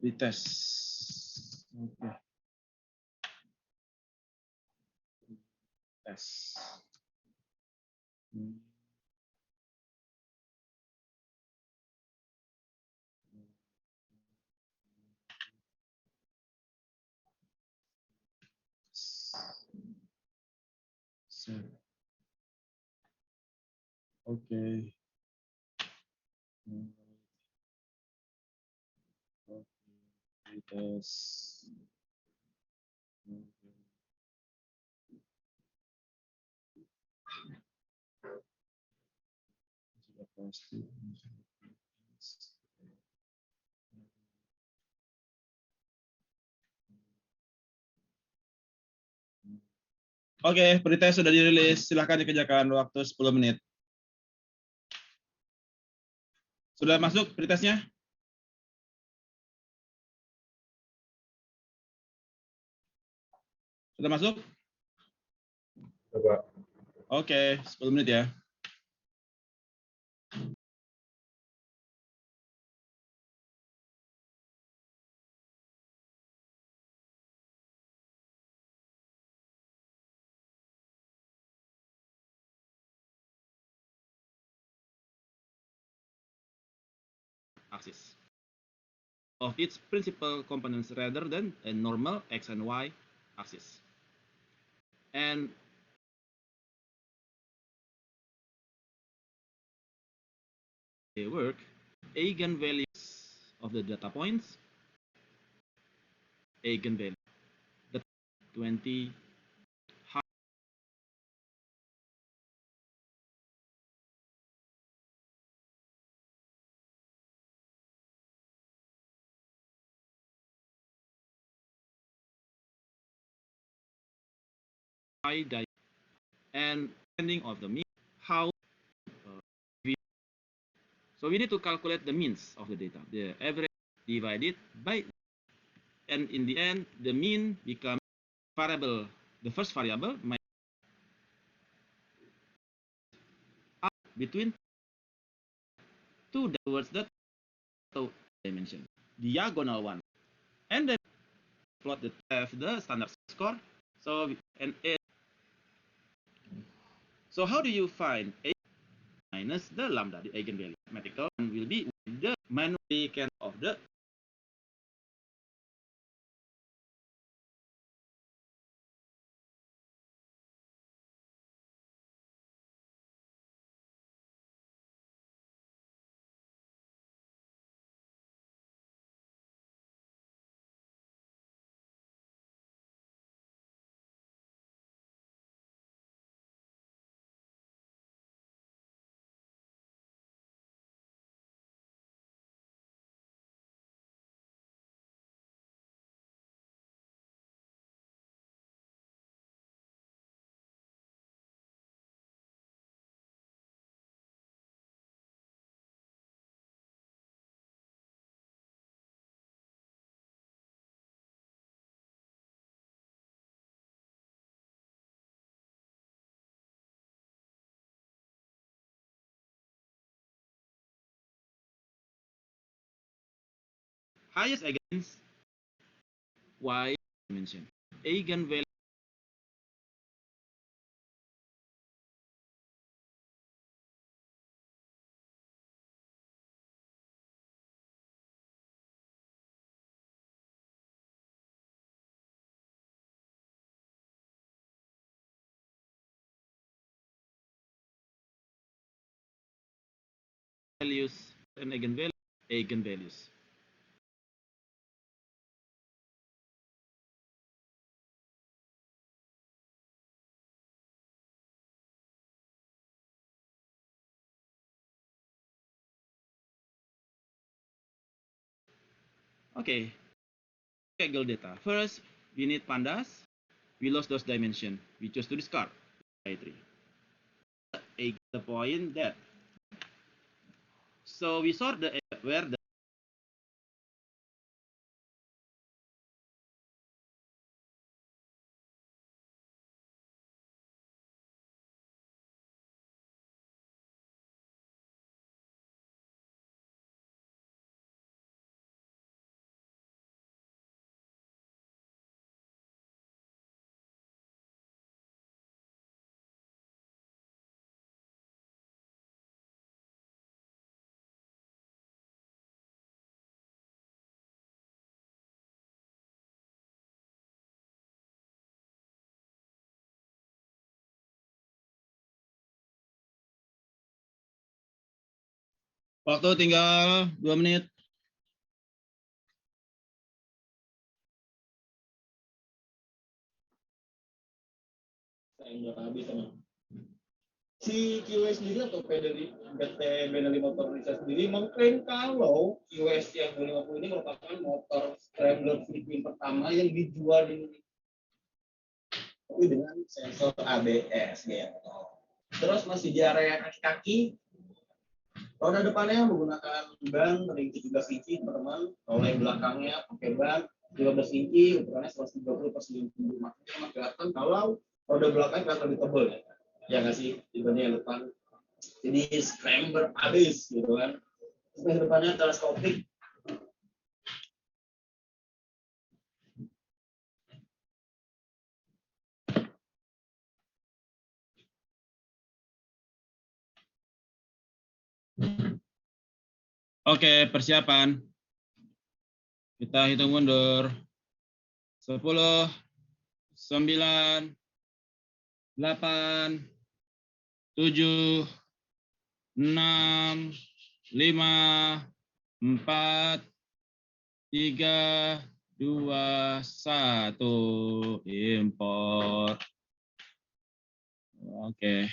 Retest. Oke. Tes. Oke. Tes. Sudah pasti. Oke, pretest sudah dirilis. Silahkan dikerjakan waktu 10 menit. Sudah masuk pretestnya? Sudah masuk? Coba. Oke, 10 menit ya. Axis of its principal components rather than a normal x and y axis. And they work eigenvalues of the data points, eigenvalue, the 20 high and depending of the mean, how so we need to calculate the means of the data, the average divided by, and in the end, the mean becomes variable. The first variable might between two towards the dimension, diagonal one, and then plot the standard score. So and so how do you find a minus the lambda, the eigenvalue? Mathematical will be the manually can of the highest against y dimension. Eigenvalue values and eigenvalues. Okay, Kaggle data. First, we need pandas. We lost those dimension. We choose to discard by 3. The point that so we sort the where the Waktu tinggal 2 menit. Si QS sendiri atau PT Benelli Motor Indonesia sendiri mengklaim kalau QS yang 250 ini merupakan motor scrambler VTM pertama yang dijual di Indonesia dengan sensor ABS gitu. Terus masih di area kaki-kaki, roda depannya menggunakan ban ring 17 inci teman-teman, roda yang belakangnya pakai ban 15 inci, ukurannya 130 per 90. Makanya emang kelihatan kalau roda belakangnya kelihatan lebih tebal ya. Ya nggak sih dibanding yang depan. Jadi scrambler abis gitu kan. Terus yang depannya teleskopik. Oke, persiapan. Kita hitung mundur. 10, 9, 8, 7, 6, 5, 4, 3, 2, 1. Import. Oke.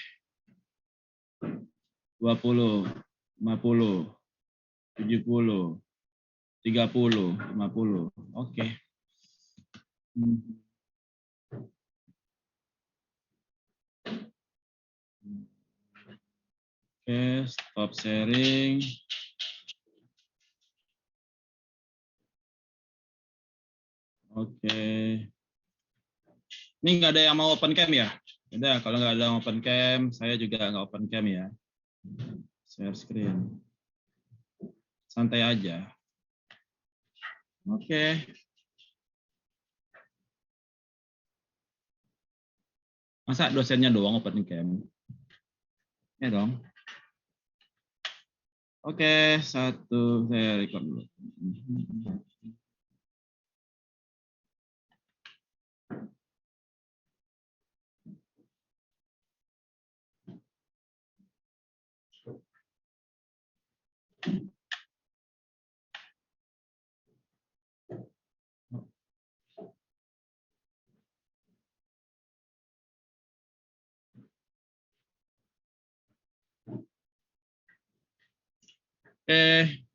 20, 50, 70, 30, 50. Oke. Oke, stop sharing. Oke. Ini nggak ada yang mau open cam ya? Udah, kalau nggak ada yang open cam, saya juga nggak open cam ya. Share screen. Santai aja. Oke. Masa dosennya doang open cam? Ya dong. Oke, satu. Saya record dulu.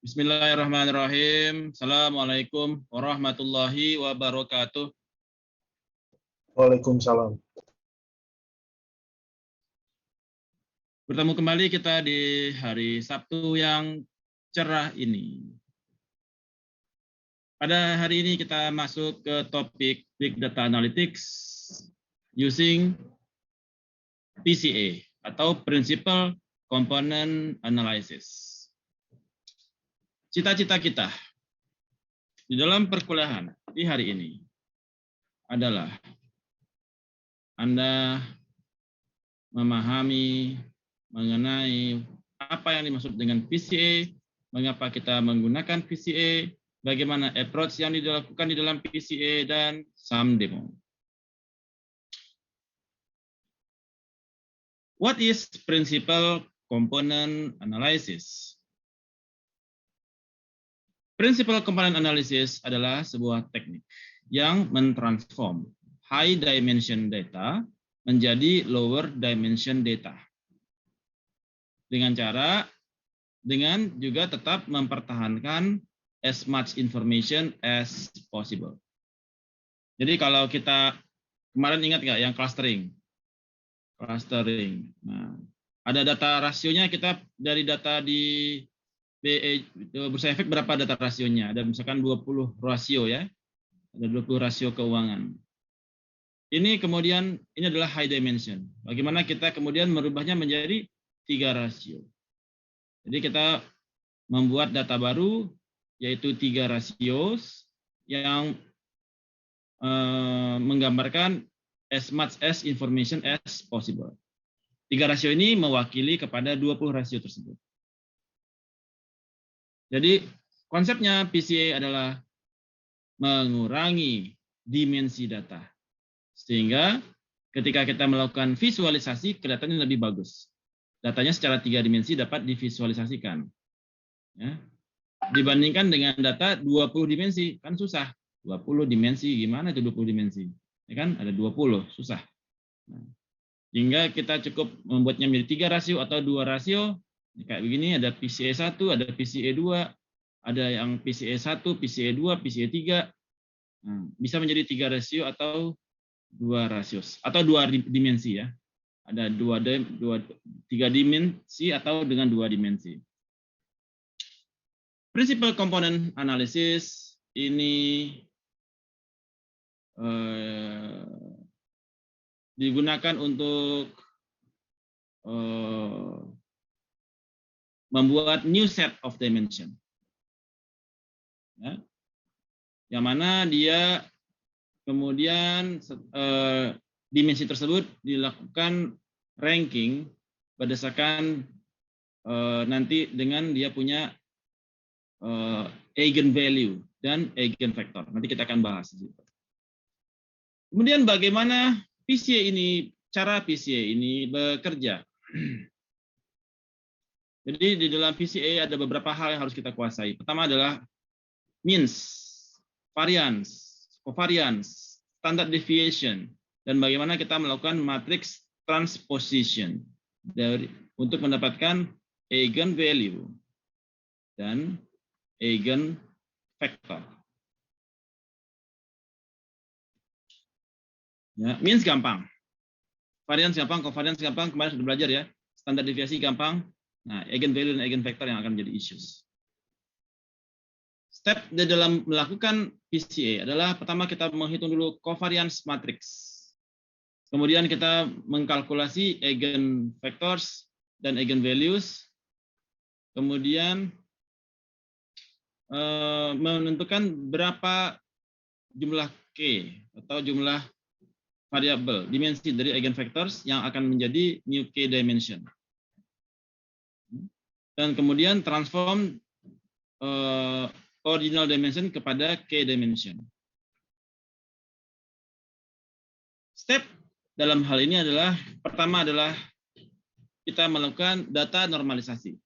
Bismillahirrahmanirrahim. Assalamualaikum warahmatullahi wabarakatuh. Waalaikumsalam. Bertemu kembali kita di hari Sabtu yang cerah ini. Pada hari ini kita masuk ke topik Big Data Analytics using PCA atau Principal Component Analysis. Cita-cita kita di dalam perkuliahan di hari ini adalah Anda memahami mengenai apa yang dimaksud dengan PCA, mengapa kita menggunakan PCA, bagaimana approach yang dilakukan di dalam PCA, dan some demo. What is Principal Component Analysis? Principal Component Analysis adalah sebuah teknik yang mentransform high dimension data menjadi lower dimension data. Dengan juga tetap mempertahankan as much information as possible. Jadi kalau kita kemarin ingat nggak yang clustering? Clustering. Nah, ada data rasionya, kita dari data di Bursa Efek berapa data rasionya? Ada misalkan 20 rasio ya. Ada 20 rasio keuangan. Ini kemudian ini adalah high dimension. Bagaimana kita kemudian merubahnya menjadi 3 rasio. Jadi kita membuat data baru yaitu 3 rasios yang menggambarkan as much as information as possible. 3 rasio ini mewakili kepada 20 rasio tersebut. Jadi konsepnya PCA adalah mengurangi dimensi data. Sehingga ketika kita melakukan visualisasi, kelihatannya lebih bagus. Datanya secara 3 dimensi dapat divisualisasikan. Ya. Dibandingkan dengan data 20 dimensi, kan susah. 20 dimensi, gimana itu 20 dimensi? Ya kan, ada 20, susah. Nah, sehingga kita cukup membuatnya menjadi 3 rasio atau 2 rasio. Kayak begini, ada PCA 1, ada PCA 2, ada yang PCA 1, PCA 2, PCA 3. Nah, bisa menjadi 3 rasio atau 2 rasio, atau 2 dimensi ya. Ada 3 dimensi atau dengan 2 dimensi. Principal component analysis ini digunakan untuk membuat new set of dimension. Ya. Yang mana dia kemudian dimensi tersebut dilakukan ranking berdasarkan nanti dengan dia punya eigenvalue dan eigenvector. Nanti kita akan bahas. Kemudian bagaimana cara PCA ini bekerja. Jadi di dalam PCA ada beberapa hal yang harus kita kuasai. Pertama adalah means, variance, covariance, standard deviation, dan bagaimana kita melakukan matrix transposition untuk mendapatkan eigenvalue dan eigenvector. Ya, means gampang, variance gampang, covariance gampang, kemarin sudah belajar ya. Standar deviasi gampang. Nah, eigenvalue dan eigenvector yang akan menjadi issues. Step di dalam melakukan PCA adalah pertama kita menghitung dulu covariance matrix. Kemudian kita mengkalkulasi eigenvectors dan eigenvalues. Kemudian menentukan berapa jumlah K atau jumlah variabel dimensi dari eigenvectors yang akan menjadi new K dimension. Dan kemudian transform original dimension kepada K dimension. Step dalam hal ini adalah pertama adalah kita melakukan data normalisasi.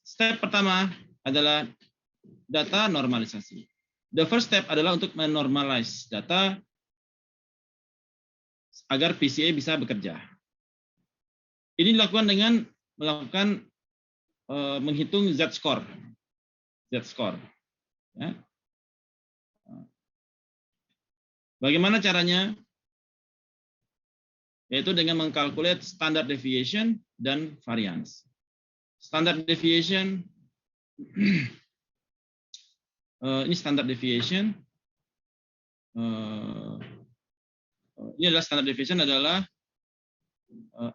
Step pertama adalah data normalisasi. The first step adalah untuk menormalize data agar PCA bisa bekerja. Ini dilakukan dengan melakukan menghitung Z-score. Z-score. Ya. Bagaimana caranya? Yaitu dengan mengkalkulate standard deviation dan variance. Standard deviation, ini standard deviation. Ini adalah standard deviation adalah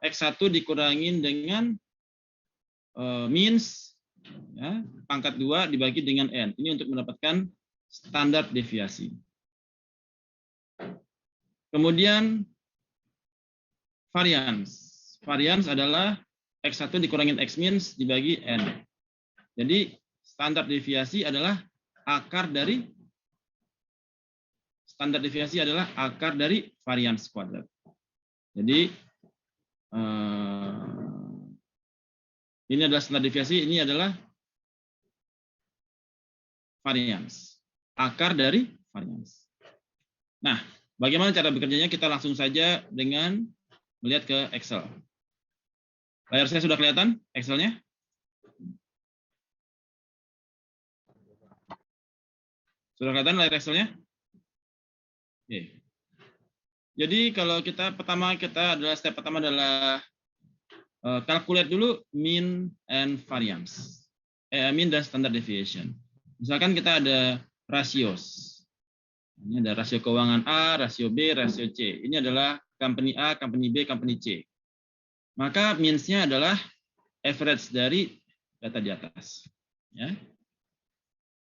X1 dikurangin dengan means ya, pangkat 2 dibagi dengan N. Ini untuk mendapatkan standar deviasi. Kemudian variance. Variance adalah X1 dikurangin X min dibagi N. Jadi standar deviasi adalah akar dari variance kuadrat. Jadi ini adalah standar deviasi, ini adalah variance. Akar dari variance. Nah, bagaimana cara bekerjanya? Kita langsung saja dengan melihat ke Excel. Layar saya sudah kelihatan Excel-nya? Sudah kelihatan layar Excel-nya? Oke. Jadi kalau step pertama adalah calculate dulu mean and variance. Mean dan standard deviation. Misalkan kita ada ratios. Ini ada rasio keuangan A, rasio B, rasio C. Ini adalah company A, company B, company C. Maka means-nya adalah average dari data di atas. Ya.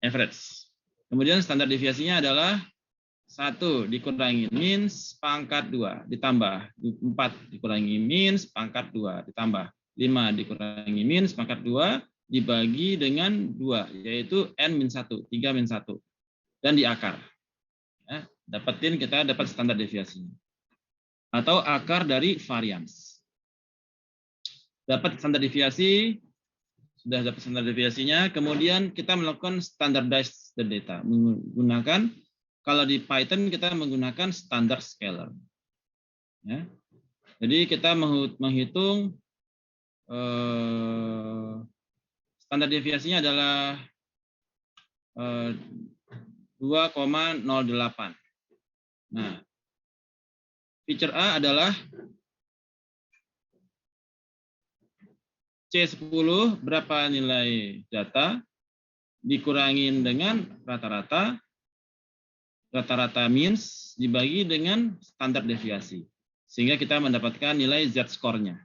Average. Kemudian standar deviasinya adalah 1 dikurangi means pangkat 2 ditambah 4 dikurangi means pangkat 2 ditambah 5 dikurangi means pangkat 2 dibagi dengan 2 yaitu N-1, 3-1 dan di akar. Ya, kita dapat standar deviasinya. Atau akar dari variance. Dapat standar deviasi sudah dapat standar deviasinya. Kemudian kita melakukan standardize the data menggunakan, kalau di Python kita menggunakan standard scalar. Ya. Jadi kita menghitung standar deviasinya adalah 2,08. Nah, feature A adalah C10 berapa nilai data dikurangin dengan rata-rata means dibagi dengan standar deviasi. Sehingga kita mendapatkan nilai Z-score-nya.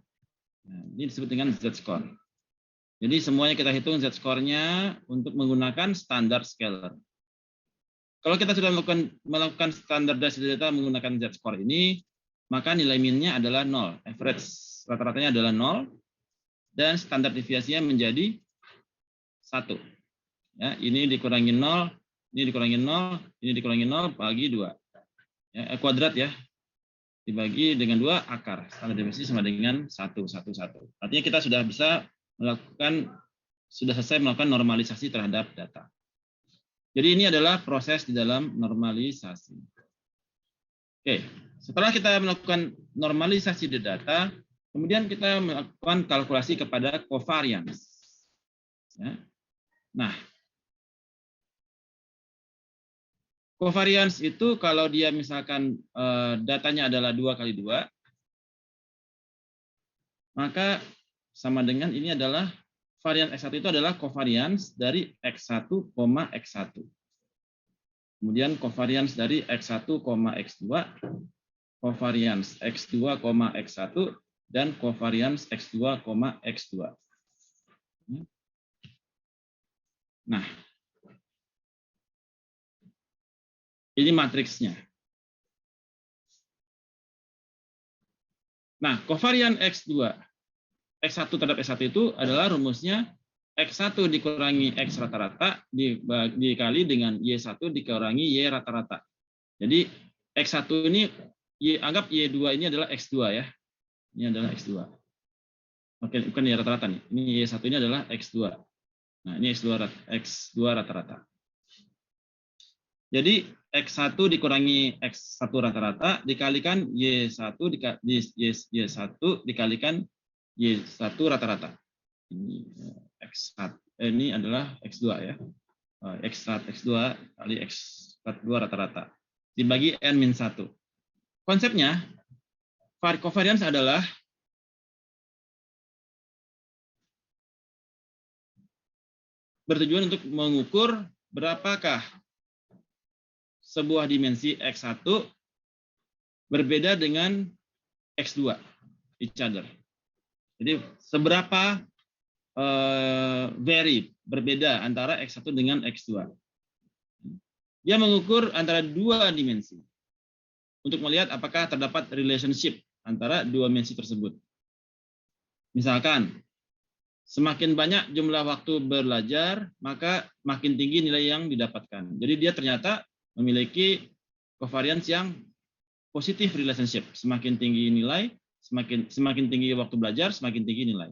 Nah, ini disebut dengan Z-score. Jadi semuanya kita hitung Z-score-nya untuk menggunakan standar scalar. Kalau kita sudah melakukan standardized data menggunakan Z-score ini, maka nilai min-nya adalah 0. Average rata-ratanya adalah 0. Dan standar deviasinya menjadi 1. Ya, ini dikurangi 0, ini dikurangi 0, ini dikurangi 0, bagi 2. Ya, kuadrat ya. Dibagi dengan 2 akar. Standar deviasi sama dengan 1, 1, 1. Artinya kita sudah bisa sudah selesai melakukan normalisasi terhadap data. Jadi ini adalah proses di dalam normalisasi. Oke, setelah kita melakukan normalisasi di data, kemudian kita melakukan kalkulasi kepada covariance. Ya. Nah, covariance itu kalau dia misalkan datanya adalah 2 kali 2, maka sama dengan ini adalah varians X1 itu adalah covariance dari X1, X1. Kemudian covariance dari X1, X2, covariance X2, X1, dan covariance X2, X2. Nah, ini matriksnya. Nah, covariance X2, X1 terhadap X1 itu adalah rumusnya X1 dikurangi X rata-rata dikali dengan Y1 dikurangi Y rata-rata. Jadi X1 ini, anggap Y2 ini adalah X2 ya. Ini adalah X2. Oke, bukan Y rata-rata nih. Ini Y1 ini adalah X2. Nah, ini X2 rata-rata. Jadi X1 dikurangi X1 rata-rata dikalikan Y1 dikalikan Y1 rata-rata. Ini X1, ini adalah X2 ya. X2 kali X2 rata-rata. Dibagi N-1. Konsepnya, covariance adalah bertujuan untuk mengukur berapakah sebuah dimensi X1 berbeda dengan X2, each other. Jadi seberapa berbeda antara X1 dengan X2. Dia mengukur antara 2 dimensi untuk melihat apakah terdapat relationship antara 2 dimensi tersebut. Misalkan, semakin banyak jumlah waktu belajar, maka makin tinggi nilai yang didapatkan. Jadi dia ternyata memiliki covariance yang positif relationship. Semakin tinggi nilai, semakin tinggi waktu belajar, semakin tinggi nilai.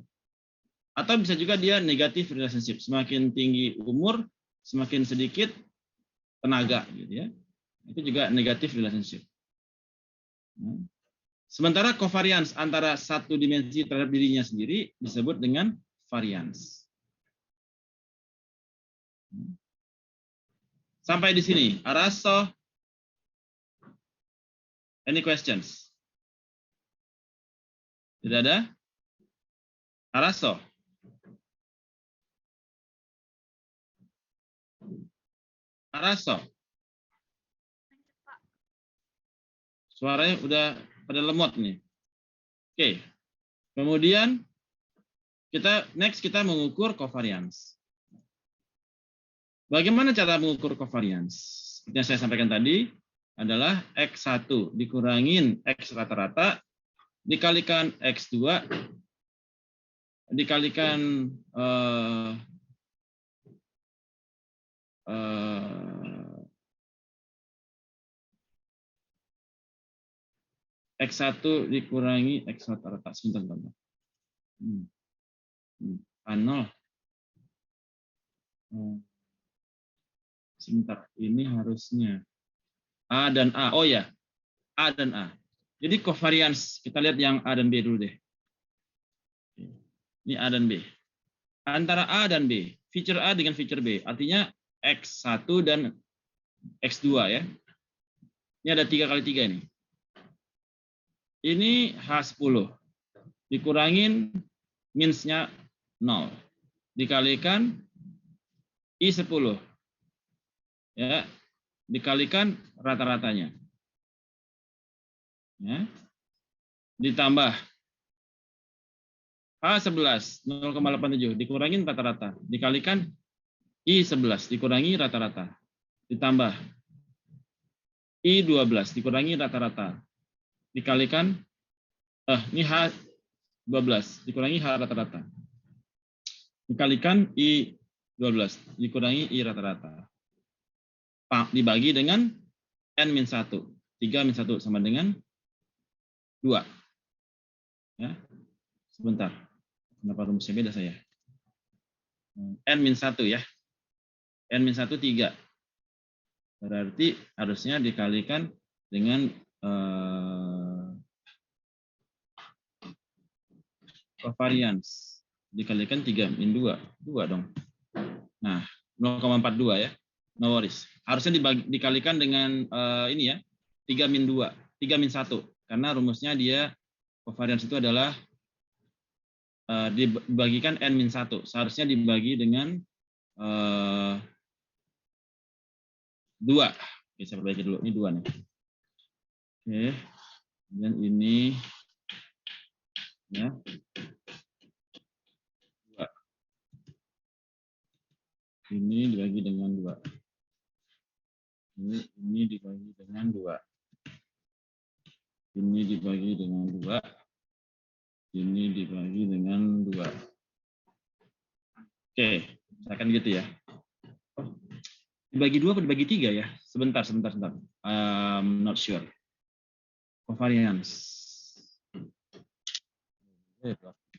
Atau bisa juga dia negatif relationship. Semakin tinggi umur, semakin sedikit tenaga, gitu ya. Itu juga negatif relationship. Sementara covariance antara satu dimensi terhadap dirinya sendiri disebut dengan variance. Sampai di sini. Araso, any questions? Tidak ada? Araso. Araso. Suaranya udah pada lemot nih. Oke. Kemudian kita mengukur covariance. Bagaimana cara mengukur covariance? Seperti yang saya sampaikan tadi adalah X1 dikurangin X rata-rata dikalikan X2 dikalikan X1 dikurangi X rata-rata. Sebentar. 0. Sebentar, ini harusnya A dan A. Oh ya, A dan A. Jadi covariance, kita lihat yang A dan B dulu deh. Ini A dan B. Antara A dan B, feature A dengan feature B, artinya X1 dan X2 ya. Ini ada 3 kali 3 ini. Ini H10. Dikurangin minsnya 0. Dikalikan I10. Ya, dikalikan rata-ratanya. Ya. Ditambah H11 0,87 dikurangin rata-rata, dikalikan I11 dikurangi rata-rata, ditambah I12 dikurangi rata-rata, dikalikan ini H12 dikurangi H rata-rata, dikalikan I12 dikurangi I rata-rata, dibagi dengan N-1. 3-1 sama dengan 2. Ya. Sebentar. Kenapa rumusnya beda saya? N-1 ya. N-1 3. Berarti harusnya dikalikan dengan covariance. Dikalikan 3-2. 2 dong. Nah, 0,42 ya. No worries. Harusnya dikalikan dengan ini ya. 3-2. 3-1. Karena rumusnya dia covariance itu adalah dibagikan N-1. Seharusnya dibagi dengan 2. Oke, saya perbaiki dulu. Ini 2 nih. Oke. Kemudian ini ya. 2. Ini dibagi dengan 2. Ini dibagi dengan 2. Ini dibagi dengan 2. Ini dibagi dengan 2. Oke, misalkan gitu ya. Oh, dibagi 2 atau dibagi 3 ya? Sebentar. Not sure. Covariance.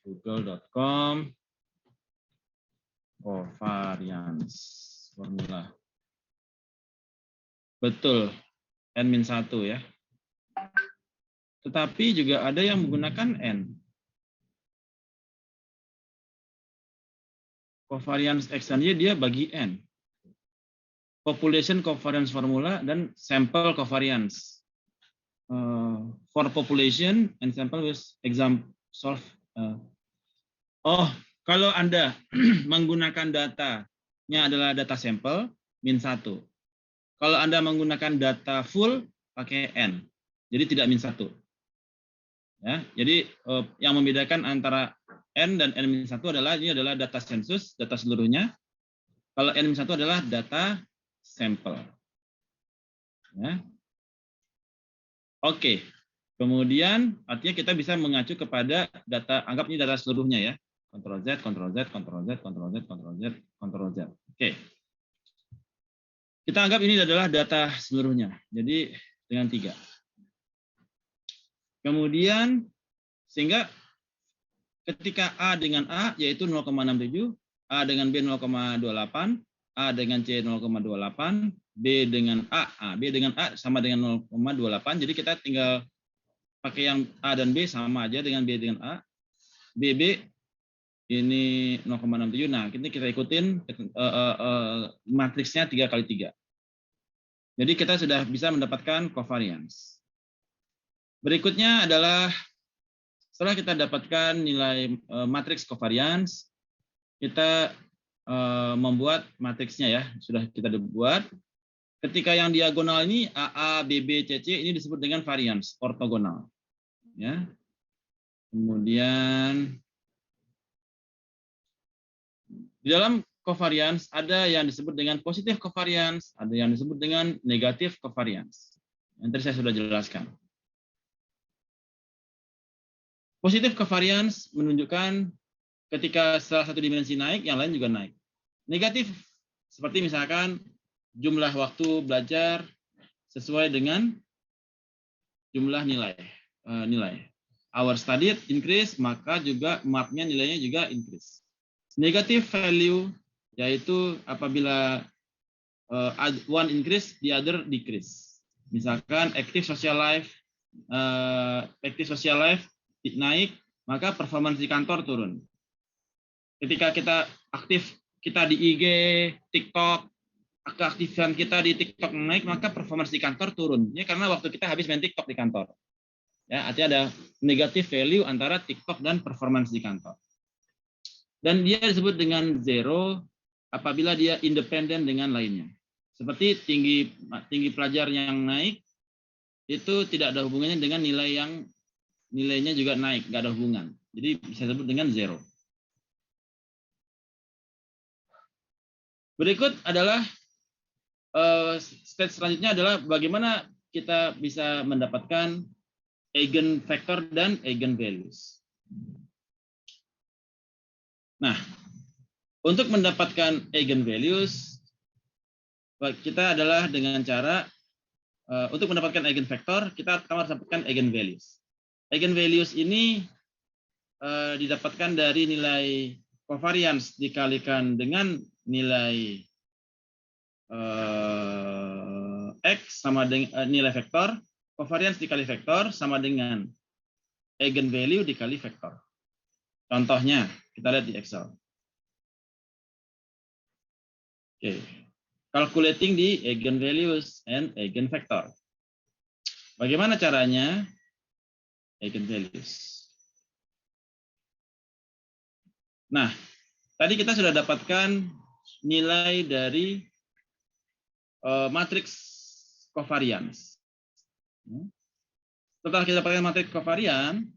Google.com covariance formula. Betul, N-1 ya. Tetapi juga ada yang menggunakan N. Covariance X dan Y dia bagi N. Population covariance formula dan sample covariance. For population and sample with example solve. Kalau Anda menggunakan datanya adalah data sampel, -1. Kalau Anda menggunakan data full, pakai N. Jadi tidak -1. Ya, jadi yang membedakan antara N dan N-1 adalah ini adalah data sensus, data seluruhnya. Kalau N-1 adalah data sampel. Ya. Oke. Kemudian artinya kita bisa mengacu kepada data, anggap ini data seluruhnya ya. Ctrl Z, Ctrl Z, Ctrl Z, Ctrl Z, Ctrl Z, Ctrl Z. Oke. Kita anggap ini adalah data seluruhnya. Jadi dengan 3. Kemudian sehingga ketika A dengan A yaitu 0,67, A dengan B 0,28, A dengan C 0,28, B dengan A. B dengan A sama dengan 0,28. Jadi kita tinggal pakai yang A dan B sama aja dengan B dengan A. BB ini 0,67. Nah, ini kita ikutin matriksnya 3 kali 3. Jadi kita sudah bisa mendapatkan covariance. Berikutnya adalah setelah kita dapatkan nilai matriks covariance, kita membuat matriksnya ya, sudah kita buat. Ketika yang diagonal ini AA, BB, CC ini disebut dengan variance ortogonal. Ya. Kemudian di dalam covariance ada yang disebut dengan positive covariance, ada yang disebut dengan negative covariance. Yang tadi saya sudah jelaskan. Positive covariance menunjukkan ketika salah satu dimensi naik, yang lain juga naik. Negatif seperti misalkan jumlah waktu belajar sesuai dengan jumlah nilai. Our studied increase, maka juga marknya nilainya juga increase. Negative value yaitu apabila one increase, the other decrease. Misalkan active social life naik, maka performance di kantor turun. Ketika kita aktif, kita di IG, TikTok, keaktifan kita di TikTok naik, maka performance di kantor turun. Ya, karena waktu kita habis main TikTok di kantor. Ya, artinya ada negative value antara TikTok dan performance di kantor. Dan dia disebut dengan zero apabila dia independen dengan lainnya. Seperti tinggi pelajar yang naik itu tidak ada hubungannya dengan nilainya juga naik, nggak ada hubungan. Jadi bisa disebut dengan zero. Berikut adalah stage selanjutnya adalah bagaimana kita bisa mendapatkan eigenvector dan eigenvalues. Nah, untuk mendapatkan eigenvalues kita adalah dengan cara untuk mendapatkan eigenvector kita harus dapatkan eigenvalues. Eigenvalues ini didapatkan dari nilai covariance dikalikan dengan nilai X sama dengan nilai vektor, covariance dikali vektor sama dengan eigenvalue dikali vektor. Contohnya, kita lihat di Excel. Oke. Calculating the eigenvalues and eigenvector. Bagaimana caranya? Eigenvalues. Nah, tadi kita sudah dapatkan nilai dari matriks covariance. Setelah kita dapatkan matriks covariance,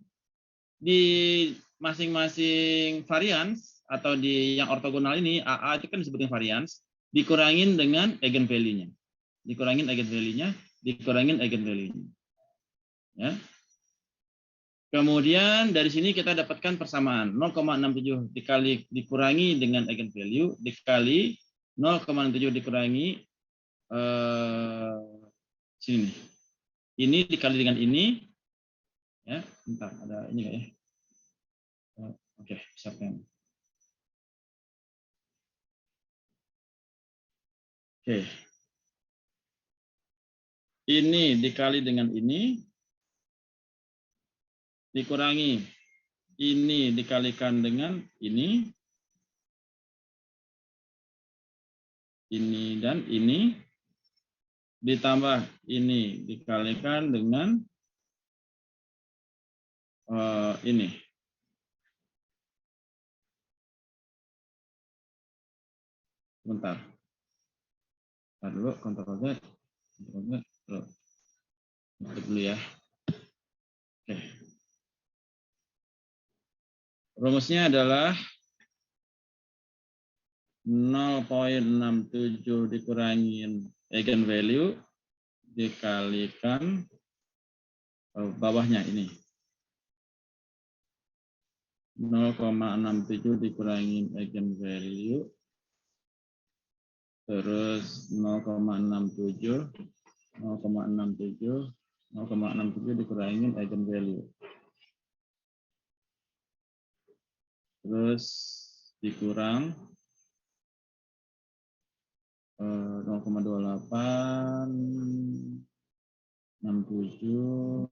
di masing-masing variance atau di yang ortogonal ini, AA itu kan disebutnya variance, dikurangin dengan eigenvalue-nya. Dikurangin eigenvalue-nya. Ya. Kemudian dari sini kita dapatkan persamaan 0,67 dikurangi dengan eigenvalue dikali 0,67 dikurangi sini. Ini dikali dengan ini. Ya, bentar ada ini enggak ya? Oke, siapkan. Oke. Ini dikali dengan ini, dikurangi ini dikalikan dengan ini dan ini, ditambah ini dikalikan dengan ini. Bentar. Bentar dulu, kontrol Z. Dulu ya. Oke. Rumusnya adalah 0,67 dikurangin eigenvalue dikalikan bawahnya ini. 0,67 dikurangin eigenvalue terus 0,67 dikurangin eigenvalue terus dikurang 0,2867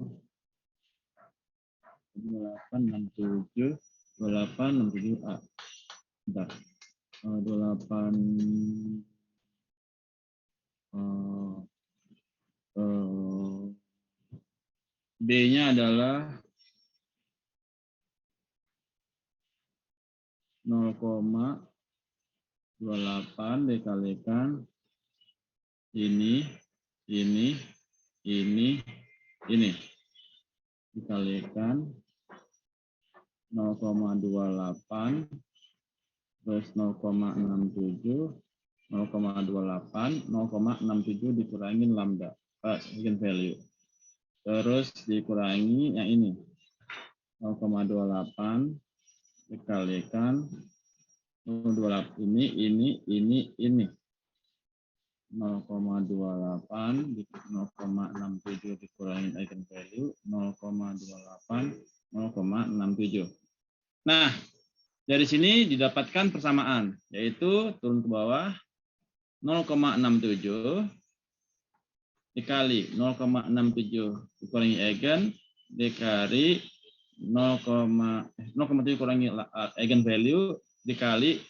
2867A. Bentar. 28 B-nya adalah 0,28 dikalikan ini dikalikan 0,28 terus 0,67 0,67 dikurangin lambda eigenvalue terus dikurangi yang ini 0,28 dikalikan 0,28 ini 0,28 0,67 dikurangin eigenvalue 0,28 0,67. Nah, Dari sini didapatkan persamaan, yaitu turun ke bawah 0,67 dikali 0,67 dikurangi eigen dikali 0,7 kurangi eigen value dikali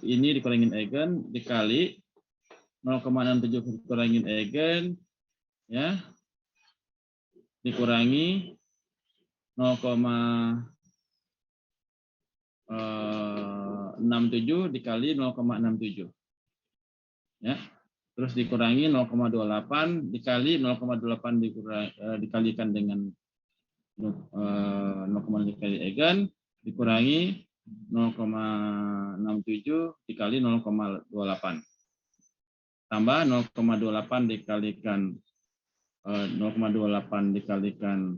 ini dikurangin eigen dikali 0,67 dikurangin eigen ya dikurangi 0,67 dikali 0,67 ya. Terus dikurangi 0,28 dikali 0,28 dikalikan dengan 0,6 dikali eigen dikurangi 0,67 dikali 0,28 tambah 0,28 dikalikan 0,28 dikalikan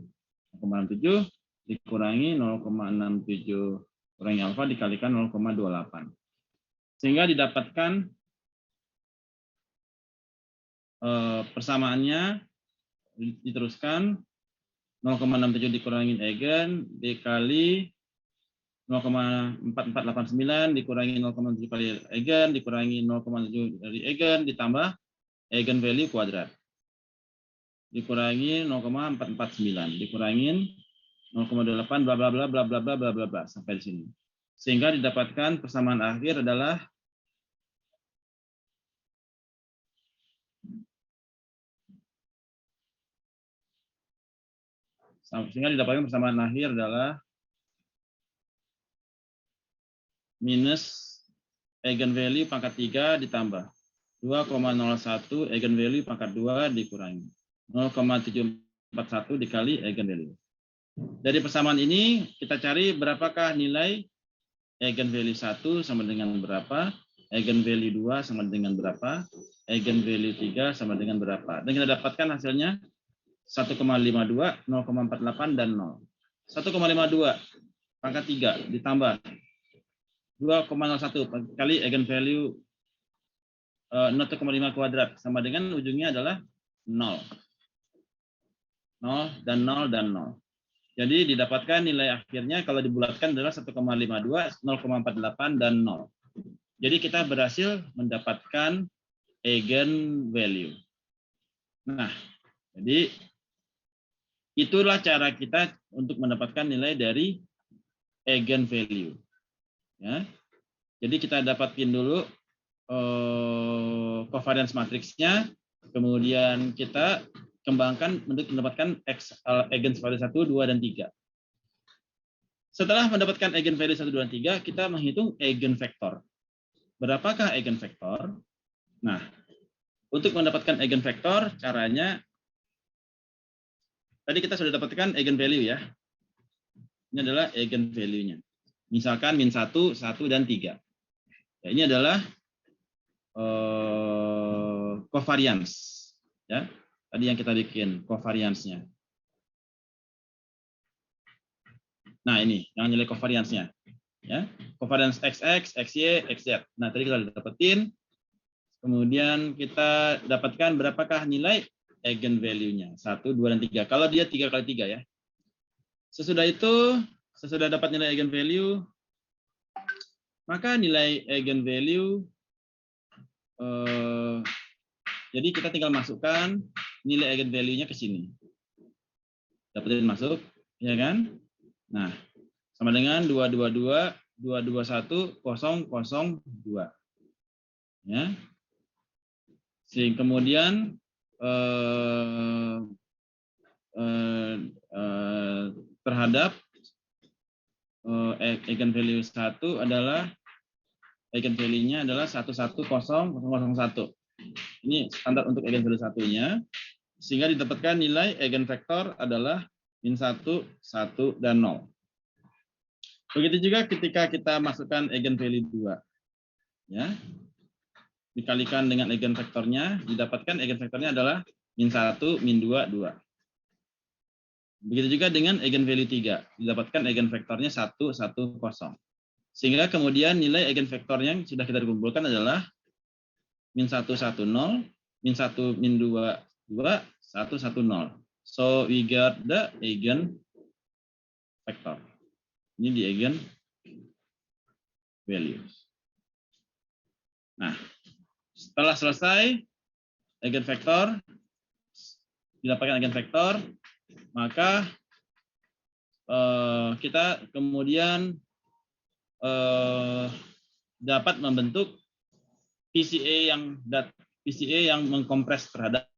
0,67 dikurangi 0,67 kurangi alfa dikalikan 0,28 sehingga didapatkan persamaannya diteruskan 0,67 dikurangi eigen dikali 0,4489 dikurangi 0,7 kali eigen dikurangi 0,7 dari eigen ditambah eigen value kuadrat dikurangi 0,449 dikurangin 0,28 bla bla bla bla bla bla bla bla bla sampai di sini sehingga didapatkan persamaan akhir adalah minus eigenvalue pangkat 3 ditambah 2,01 eigenvalue pangkat 2 dikurangi 0,741 dikali eigenvalue. Dari persamaan ini kita cari berapakah nilai eigenvalue 1 sama dengan berapa, eigenvalue 2 sama dengan berapa, eigenvalue 3 sama dengan berapa. Dan kita dapatkan hasilnya 1,52, 0,48 dan 0. 1,52 pangkat 3 ditambah 2,01 kali eigenvalue 0,5 kuadrat sama dengan ujungnya adalah 0. 0 dan 0 dan 0. Jadi didapatkan nilai akhirnya kalau dibulatkan adalah 1,52, 0,48 dan 0. Jadi kita berhasil mendapatkan eigenvalue. Nah, jadi itulah cara kita untuk mendapatkan nilai dari eigenvalue. Ya. Jadi kita dapatin dulu covariance matriksnya, kemudian kita kembangkan untuk mendapatkan eigenvalue 1, 2, dan 3. Setelah mendapatkan eigenvalue 1, 2, dan 3, kita menghitung eigenvektor. Berapakah eigenvektor? Nah, untuk mendapatkan eigenvektor, caranya tadi kita sudah dapatkan eigenvalue ya. Ini adalah eigenvalue-nya. Misalkan min 1, 1, dan 3. Ya, ini adalah covariance. Ya. Tadi yang kita bikin covariance-nya. Nah, ini yang nilai covariance-nya. Ya. Covariance XX, XY, XZ. Nah, tadi kita dapetin. Kemudian kita dapatkan berapakah nilai eigenvalue-nya. 1, 2, dan 3. Kalau dia 3 kali 3 ya. Sesudah itu, sesudah dapat nilai eigenvalue, maka nilai eigenvalue jadi kita tinggal masukkan nilai eigenvalue-nya ke sini. Dapetin masuk, ya kan? Nah, sama dengan 222, 221, 002. Ya. Sehingga kemudian terhadap eigenvalue 1 adalah eigenvalue-nya adalah 110,001. Ini standar untuk eigenvalue 1-nya. Sehingga didapatkan nilai eigenvektor adalah min 1, 1, dan 0. Begitu juga ketika kita masukkan eigenvalue 2. Ya. Dikalikan dengan eigenvektornya, didapatkan eigenvektornya adalah min 1, min 2, 2. Begitu juga dengan eigenvalue 3. Didapatkan eigenvektornya 1, 1, 0. Sehingga kemudian nilai eigenvektor yang sudah kita kumpulkan adalah min 1, 1, 0, min 1, min 2, 2, 1, 1, 0. So we got the eigenvector. Ini di eigenvector. values. Nah, setelah selesai eigenvektor, didapatkan eigenvektor, maka kita kemudian dapat membentuk PCA yang mengkompres terhadap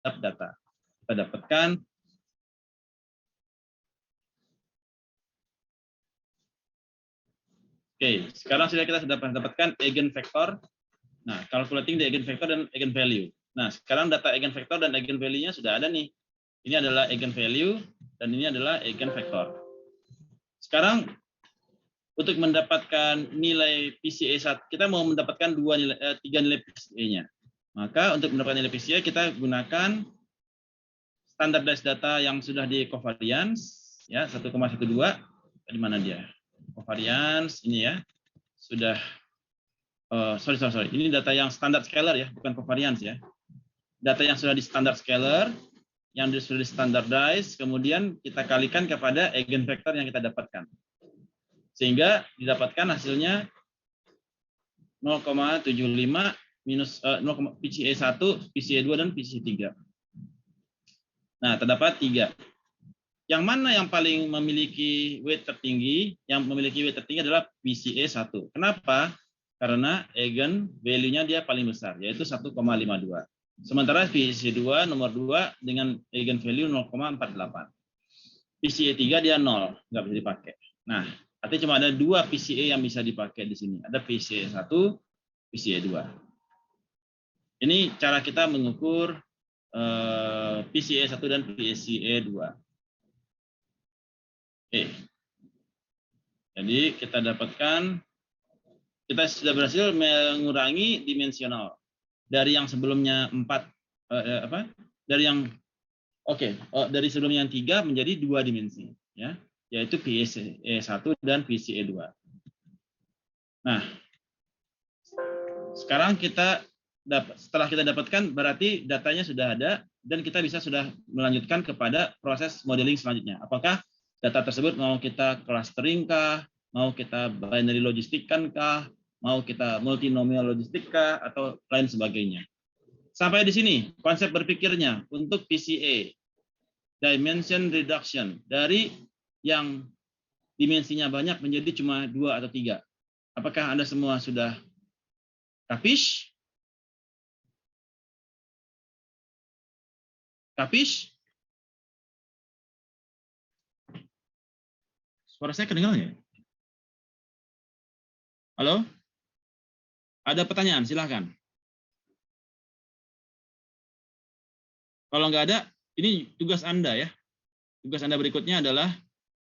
data. Kita dapatkan Oke, sekarang kita sudah dapatkan eigenvektor. Nah, calculating the eigenvector dan eigenvalue. Nah, sekarang data eigenvektor dan eigenvalue-nya sudah ada nih. Ini adalah eigenvalue dan ini adalah eigenvektor. Sekarang untuk mendapatkan nilai PCA kita mau mendapatkan 3 nilai PCA-nya. Maka untuk mendapatkan nilai PCA kita gunakan standardized data yang sudah di covariance ya 1,12. Di mana dia? Covariance ini ya. Sudah sorry. Ini data yang standar scalar ya, bukan covariance ya. Data yang sudah di standar scalar, yang sudah di standardize, kemudian kita kalikan kepada eigenvektor yang kita dapatkan. Sehingga didapatkan hasilnya 0,75 minus PCA1, PCA2, dan PCA3. Nah, terdapat 3. Yang mana yang paling memiliki weight tertinggi? Yang memiliki weight tertinggi adalah PCA1. Kenapa? Karena eigen value-nya dia paling besar, yaitu 1,52. Sementara PCA2 nomor 2 dengan eigen value 0,48. PCA3 dia 0, nggak bisa dipakai. Nah, artinya cuma ada 2 PCA yang bisa dipakai di sini. Ada PCA1, PCA2. Ini cara kita mengukur PCA1 dan PCA2. Oke. Jadi kita dapatkan, kita sudah berhasil mengurangi dimensional dari yang sebelumnya 4 dari sebelumnya yang 3 menjadi 2 dimensi ya, yaitu PCA1 dan PCA2. Nah, sekarang setelah kita dapatkan berarti datanya sudah ada dan kita sudah melanjutkan kepada proses modeling selanjutnya. Apakah data tersebut mau kita clustering kah, mau kita binary logistik kah, mau kita multinomial logistik kah, atau lain sebagainya. Sampai di sini konsep berpikirnya untuk PCA, dimension reduction, dari yang dimensinya banyak menjadi cuma 2 atau 3. Apakah Anda semua sudah kapish? Kapish? Suara saya kedengaran ya? Halo? Ada pertanyaan, silahkan. Kalau nggak ada, ini tugas Anda ya. Tugas Anda berikutnya adalah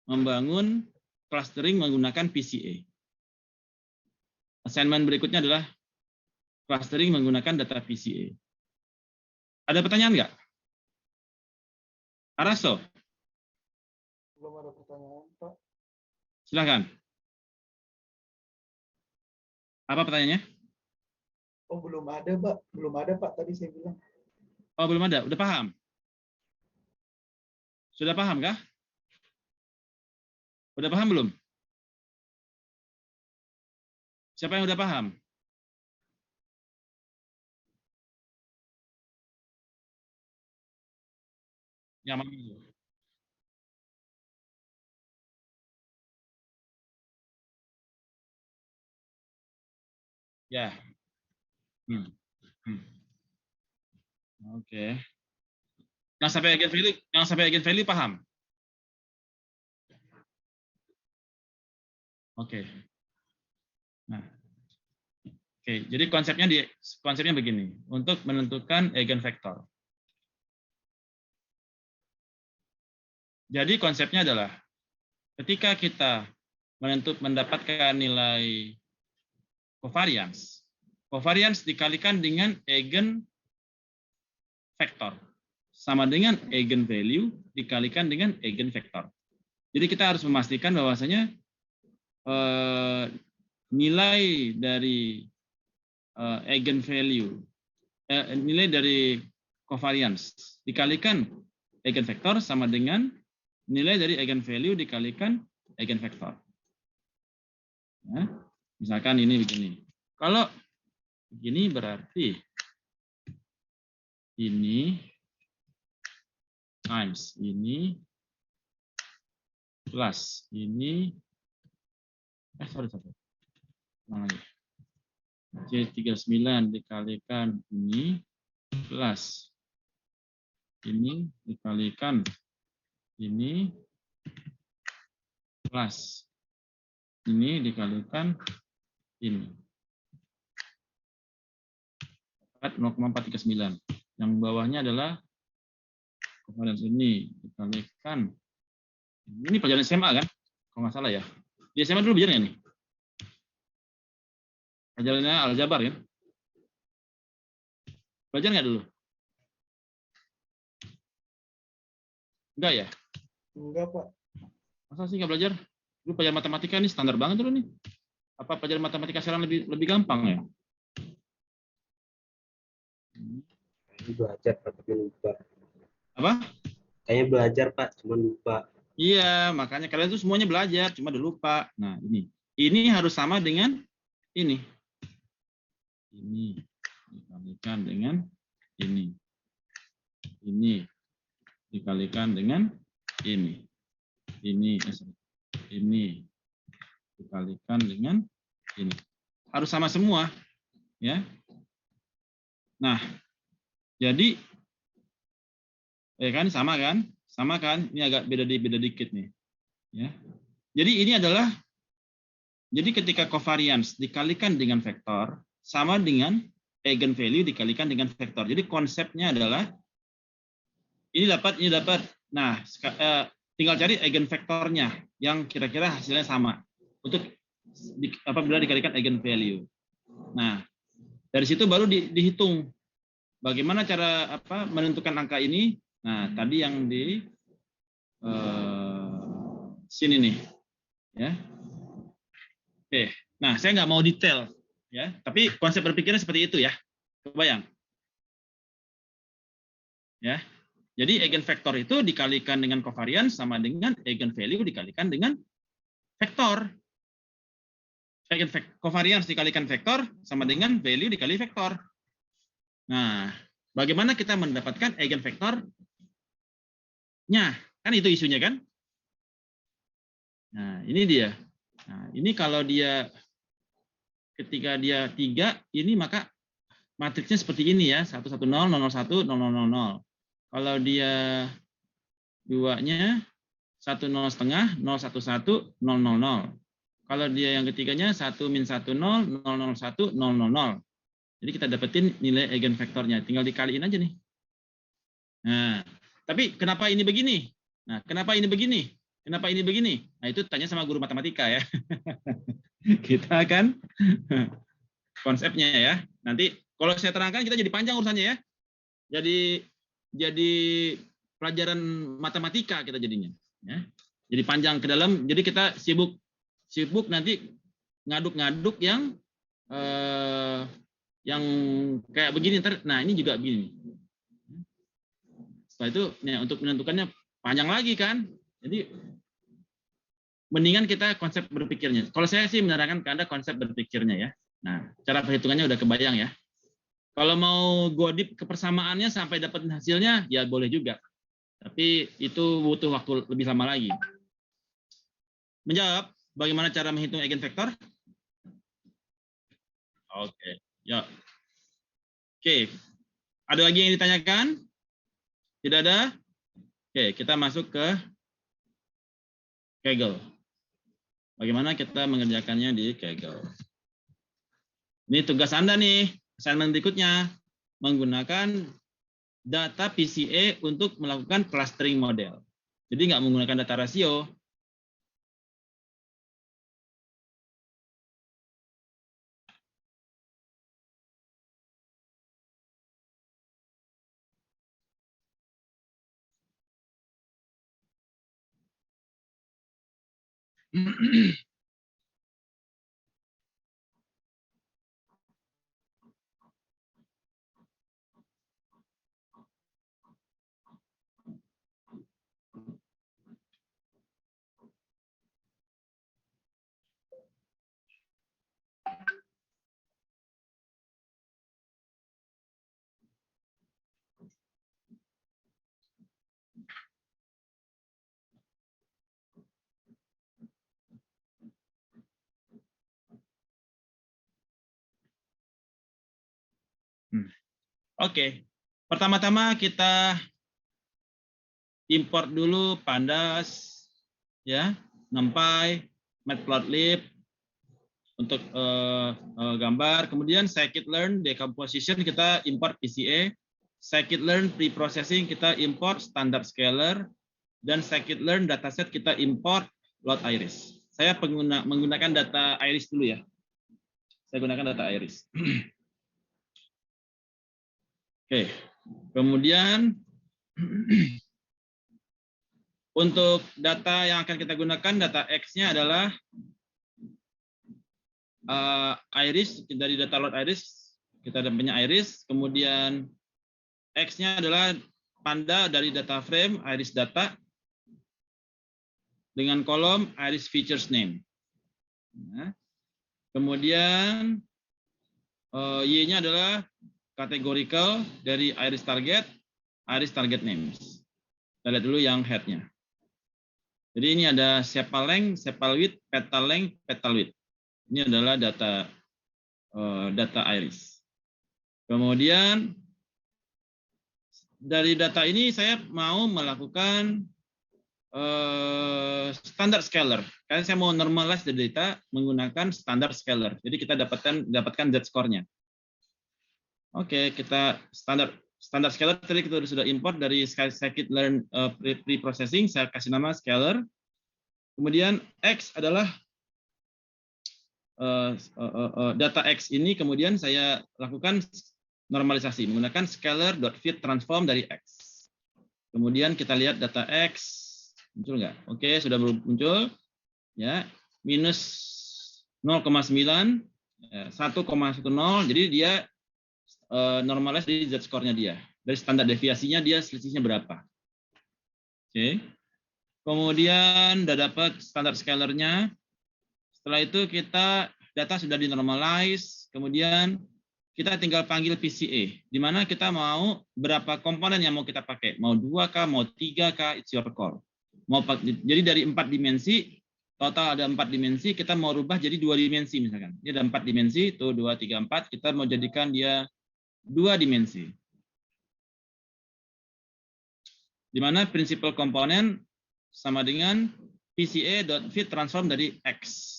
membangun clustering menggunakan PCA. Assignment berikutnya adalah clustering menggunakan data PCA. Ada pertanyaan nggak? Arasto? Belum ada pertanyaan, Pak. Silahkan. Apa pertanyaannya? Oh, belum ada, Pak. Belum ada, Pak. Tadi saya bilang. Oh, belum ada. Udah paham? Sudah paham kah? Udah paham belum? Siapa yang udah paham? Yang mana? Ya. Oke. Yang sampai eigenvalue paham? Oke. Nah. Oke, jadi konsepnya begini, untuk menentukan eigenvektor. Jadi konsepnya adalah ketika kita mendapatkan nilai covariance, covariance dikalikan dengan eigenvektor sama dengan eigenvalue dikalikan dengan eigenvektor. Jadi kita harus memastikan bahwasanya nilai dari eigenvalue, nilai dari covariance dikalikan eigenvektor sama dengan nilai dari eigenvalue dikalikan eigenvektor. Ya. Misalkan ini begini. Kalau begini berarti ini times ini plus ini sorry. Ulang lagi. C39 dikalikan ini plus ini dikalikan ini plus ini dikalikan ini. 0,439. Yang bawahnya adalah covariance ini dikalikan. Ini pelajaran SMA kan? Kalau nggak salah ya. Di SMA dulu belajar nggak nih? Pelajarannya aljabar ya? Belajar nggak dulu? Enggak ya? Enggak, Pak. Masa sih nggak belajar? Dulu pelajaran matematika ini standar banget dulu nih. Apa pelajaran matematika sekarang lebih gampang ya? Belajar Pak, tapi lupa. Apa? Kayaknya belajar Pak, cuma lupa. Iya, makanya kalian tuh semuanya belajar, cuma udah lupa. Nah, ini harus sama dengan ini. Ini dikalikan dengan ini. Ini dikalikan dengan ini. Ini dikalikan dengan ini. Harus sama semua, ya. Nah, jadi kan sama kan? Sama kan? Ini agak beda dikit nih. Ya. Jadi ini adalah ketika covariance dikalikan dengan vektor sama dengan eigenvalue dikalikan dengan vektor. Jadi konsepnya adalah ini dapat. Nah, tinggal cari eigenvektornya yang kira-kira hasilnya sama untuk apabila dikalikan eigenvalue. Nah, dari situ baru dihitung bagaimana cara menentukan angka ini. Nah, tadi yang di sini nih, ya. Oke, nah saya nggak mau detail, ya. Tapi konsep berpikirnya seperti itu ya. Kebayang? Ya. Jadi eigenvektor itu dikalikan dengan covariance sama dengan eigenvalue dikalikan dengan vektor. Covariance dikalikan vektor sama dengan value dikali vektor. Nah, bagaimana kita mendapatkan eigenvektornya? Kan itu isunya kan? Nah, ini dia. Nah, ini kalau dia ketika dia 3, ini maka matriksnya seperti ini ya, 110 001 0000. Kalau dia 2-nya 10 setengah 011 000. Kalau dia yang ketiganya 1 min 10 001 000. Jadi kita dapetin nilai eigenvektornya, tinggal dikaliin aja nih. Nah, tapi kenapa ini begini? Nah, kenapa ini begini? Kenapa ini begini? Nah, itu tanya sama guru matematika ya. Kita kan konsepnya ya. Nanti kalau saya terangkan kita jadi panjang urusannya ya. Jadi pelajaran matematika kita jadinya ya. Jadi panjang ke dalam, jadi kita sibuk nanti ngaduk-ngaduk yang kayak begini ntar. Nah, ini juga begini. Setelah itu untuk menentukannya panjang lagi kan. Jadi mendingan kita konsep berpikirnya. Kalau saya sih menerangkan ke Anda konsep berpikirnya ya. Nah, cara perhitungannya udah kebayang ya. Kalau mau go deep ke persamaannya sampai dapat hasilnya, ya boleh juga. Tapi itu butuh waktu lebih lama lagi. Menjawab, bagaimana cara menghitung eigenvektor? Oke, ya. Oke, ada lagi yang ditanyakan? Tidak ada? Oke, kita masuk ke Kaggle. Bagaimana kita mengerjakannya di Kaggle? Ini tugas Anda nih, assignment berikutnya. Menggunakan data PCA untuk melakukan clustering model. Jadi nggak menggunakan data rasio. Oke, pertama-tama kita import dulu pandas, ya, NumPy, Matplotlib untuk gambar. Kemudian scikit-learn decomposition kita import PCA, scikit-learn preprocessing kita import standard scalar, dan scikit-learn dataset kita import load iris. Saya menggunakan data iris dulu ya. Saya gunakan data iris. Oke, kemudian untuk data yang akan kita gunakan, data X-nya adalah iris, dari data load iris, kita punya iris, kemudian X-nya adalah panda dari data frame, iris data, dengan kolom iris features name. Nah, kemudian Y-nya adalah categorical dari iris target names. Kita lihat dulu yang head-nya. Jadi ini ada sepal length, sepal width, petal length, petal width. Ini adalah data iris. Kemudian dari data ini saya mau melakukan standard scalar. Karena saya mau normalize the data menggunakan standard scalar. Jadi kita dapatkan z-score-nya. Oke, kita standard scalar tadi kita sudah import dari scikit-learn preprocessing. Saya kasih nama scalar. Kemudian X adalah data X ini, kemudian saya lakukan normalisasi menggunakan scalar.fit transform dari X. Kemudian kita lihat data X muncul nggak? Oke, sudah muncul. Ya, minus 0,9, 1,10. Jadi dia normalize dari z-score-nya dia. Dari standar deviasinya dia selisihnya berapa. Oke. Kemudian udah dapat standar scalar-nya. Setelah itu kita data sudah dinormalize, kemudian kita tinggal panggil PCA, di mana kita mau berapa komponen yang mau kita pakai. Mau 2K, mau 3K, it's your call. Jadi dari 4 dimensi, total ada 4 dimensi, kita mau rubah jadi 2 dimensi misalkan. Ini ada 4 dimensi, tuh 2, 3, 4, kita mau jadikan dia 2 dimensi. Di mana principal komponen sama dengan PCA.fit transform dari X.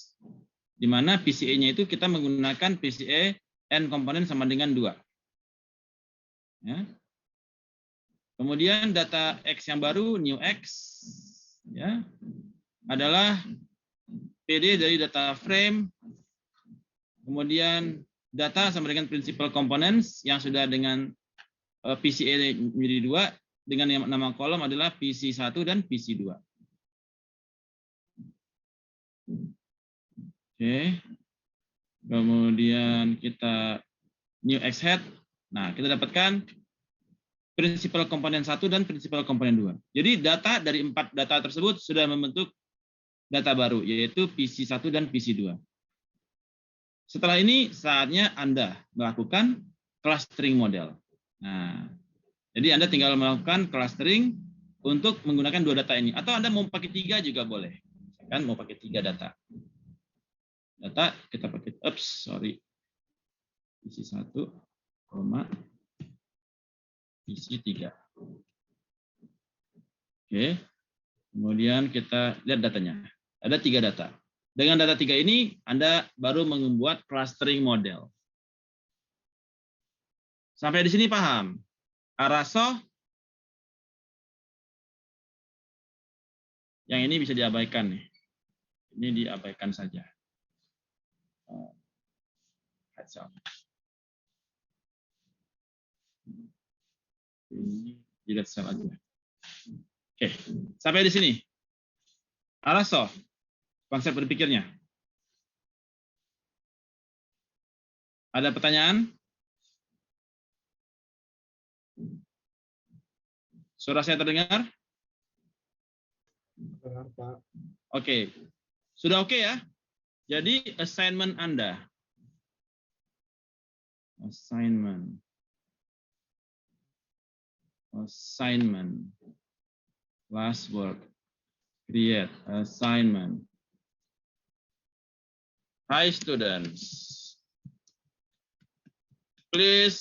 Di mana PCA-nya itu kita menggunakan PCA n komponen sama dengan 2. Ya. Kemudian data X yang baru, new X, ya, adalah PD dari data frame, kemudian data sama dengan principal components yang sudah dengan PCA menjadi 2, dengan nama kolom adalah PC1 dan PC2. Oke. Kemudian kita new X head. Nah, kita dapatkan principal komponen 1 dan principal komponen 2. Jadi data dari 4 data tersebut sudah membentuk data baru, yaitu PC1 dan PC2. Setelah ini saatnya Anda melakukan clustering model. Nah, jadi Anda tinggal melakukan clustering untuk menggunakan 2 data ini. Atau Anda mau pakai 3 juga boleh. Kan mau pakai 3 data. Data kita pakai, PC1, PC3. Oke. Kemudian kita lihat datanya. Ada 3 data. Dengan data 3 ini, Anda baru membuat clustering model. Sampai di sini paham? Arasoh, yang ini bisa diabaikan nih. Ini diabaikan saja. Ini delete cell aja. Oke, sampai di sini. Arasoh, konsep berpikirnya. Ada pertanyaan? Suara saya terdengar? Oke. Sudah oke ya? Jadi assignment Anda. Assignment. Classwork. Create assignment. Hi students. Please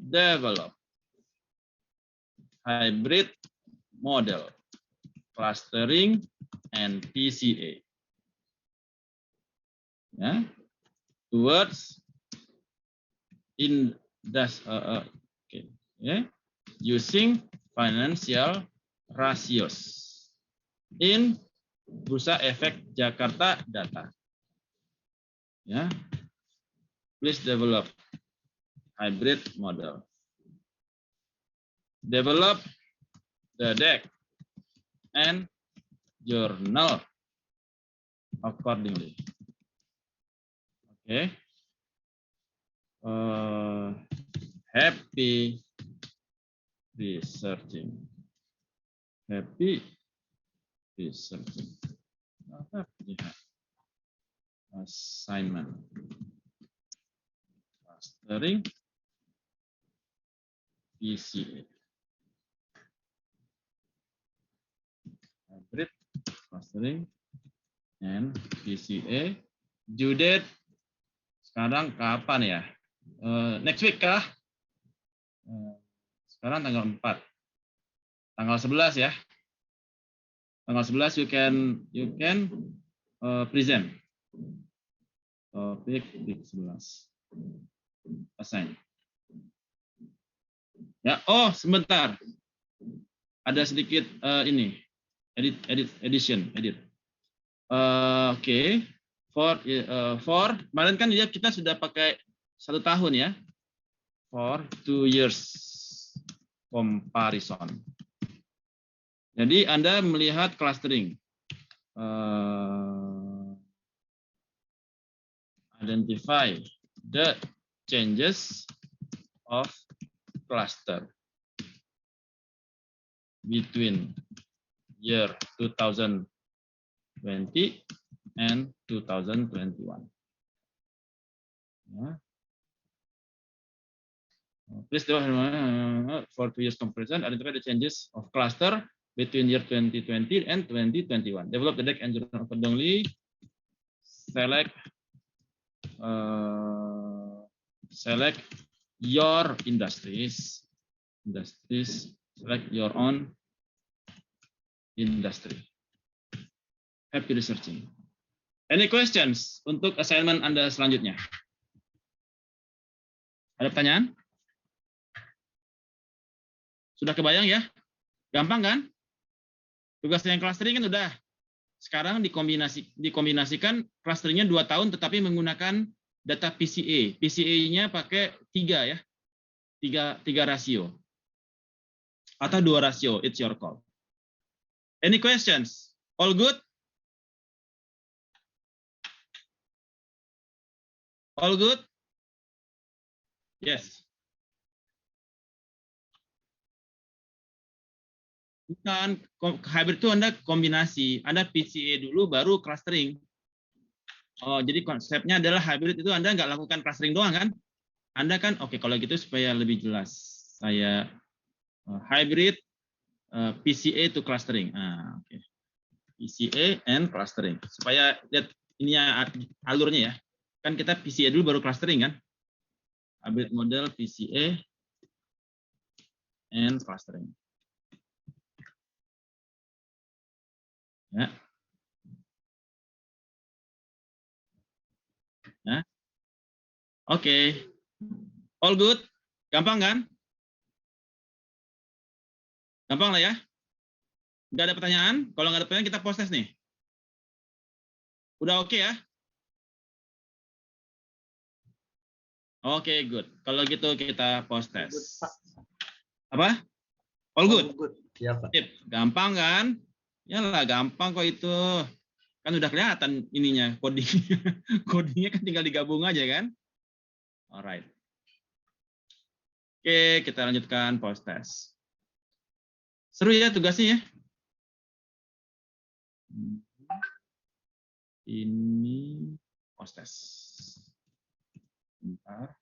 develop hybrid model, clustering, and PCA. Ya, towards using financial ratios in Bursa Efek Jakarta data. Ya, please develop hybrid model. Develop the deck and journal accordingly. Okay. Happy researching. Happy researching. Assignment. Clustering. PCA. Hybrid, clustering, and PCA. Due date sekarang kapan ya? Next week kah? Sekarang tanggal 4. Tanggal 11 ya. Tanggal 11 you can present. Topik 11. Assign. Ya, oh sebentar. Ada sedikit ini. Edit. Oke. For kemarin kan kita sudah pakai 1 tahun ya. For 2 years comparison. Jadi Anda melihat clustering. Identify the changes of cluster between year 2020 and 2021. Yeah. Please do for 2 years comparison, identify the changes of cluster between year 2020 and 2021. Develop the deck and journal accordingly. Select your industries. Select your own industry. Happy researching. Any questions untuk assignment Anda selanjutnya? Ada pertanyaan? Sudah kebayang ya? Gampang kan? Tugasnya yang clustering kan udah. Sekarang dikombinasikan clusteringnya 2 tahun tetapi menggunakan data PCA. PCA-nya pakai 3 ya. 3 rasio. Atau 2 rasio, it's your call. Any questions? All good? All good? Yes. Bukan, hybrid itu Anda kombinasi. Anda PCA dulu baru clustering. Oh, jadi konsepnya adalah hybrid itu Anda nggak lakukan clustering doang kan? Anda kan, oke, kalau gitu supaya lebih jelas. Saya hybrid PCA to clustering. Oke. PCA and clustering. Supaya lihat ininya alurnya ya. Kan kita PCA dulu baru clustering kan? Hybrid model PCA and clustering. Ya. Ya. Oke. All good? Gampang kan? Gampang lah ya? Nggak ada pertanyaan? Kalau nggak ada pertanyaan kita post test nih. Udah oke ya? Oke, good. Kalau gitu kita post test. Apa? All good? Ya, Pak. Sip. Gampang kan? Yalah, gampang kok itu. Kan udah kelihatan ininya, codingnya. Codingnya kan tinggal digabung aja kan? Alright. Oke, kita lanjutkan post test. Seru ya tugasnya ya? Ini post test. Bentar.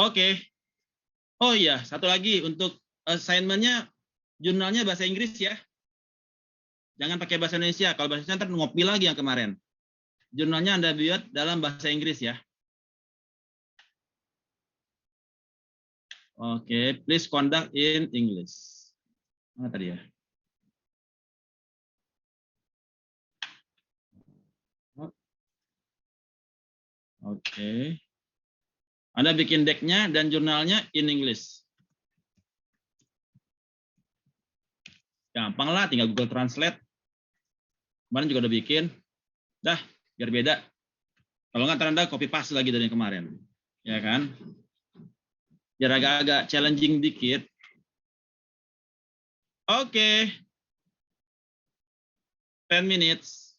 Oke. Oh iya, satu lagi untuk assignment-nya, jurnalnya bahasa Inggris ya. Jangan pakai bahasa Indonesia. Kalau bahasa Indonesia ntar ngopi lagi yang kemarin. Jurnalnya Anda buat dalam bahasa Inggris ya. Oke, please conduct in English. Mana tadi ya? Oke. Anda bikin deck-nya dan jurnalnya in English. Gampang lah, tinggal Google Translate. Kemarin juga udah bikin. Dah, biar beda. Kalau nggak, Anda copy paste lagi dari yang kemarin. Ya kan? Biar agak-agak challenging dikit. Oke. 10 minutes.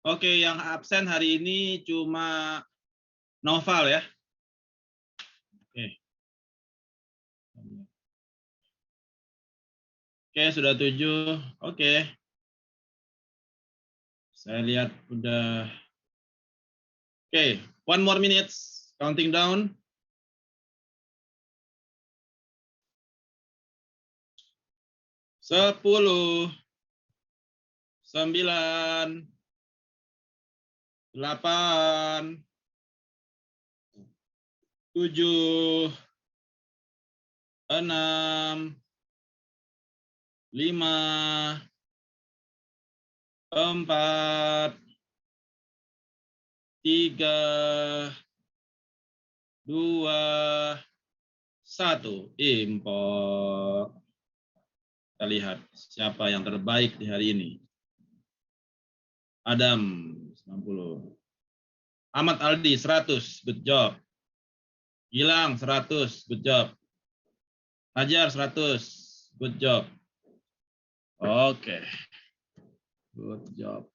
Oke, yang absen hari ini cuma Noval ya. Oke. Oke, sudah 7. Oke. Saya lihat udah. Oke, 1 more minutes. Counting down. 10, 9, 8, 7, 6, 5, 4, 3, 2, 1. Import. Kita lihat siapa yang terbaik di hari ini. Adam 90. Ahmad Aldi 100, good job. Gilang 100, good job. Hajar 100, good job. Oke. Good job.